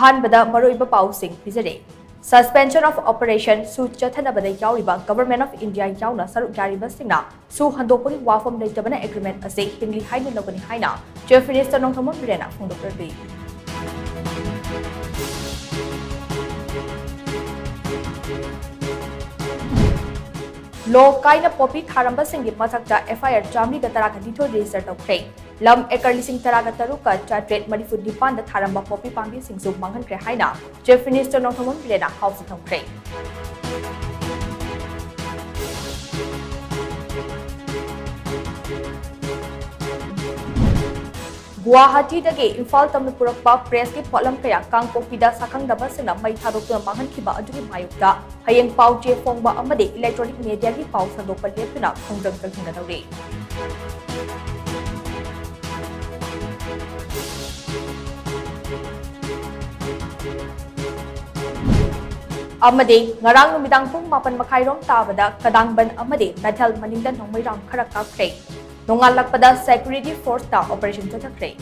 Ahanbada Maroiba Pausing Pizare. Suspension of operation Su Chathanabada Yauriba, Government of India Yauna Saru Gariba Singna, Su Handopuri Wafam Letabana Agreement as a Hingli Haina Nogani Haina, Chief Minister Nongthamon Birena from the Perdi. Law Kaina Poppy Karamba Singi Matakta FIR Jamli Gataraka Dito registered of Clay. Lam Ekarlising Taragataruka, Chatret Manifood Dipan, the Taramba Poppy Pambi Sing Su Mangan Krehaina, Chief Minister Nongthamon Birena House of Clay. Guwahati dagi Imphal Tamipurpa press ki polam kaya Kangpokpida sakang daba sina mai tharokna mangan khiba adugi mayukta hayeng pau che phongba amade electronic media ki pau sandopa lepna khongdang tanghinga dauri amade ngarang numidang pung 8:30 rom tabada kadangban amade Nathal Maningdan Nongmairam khara kapkhre Nongalakpada Security Force ta Operation Chathakre.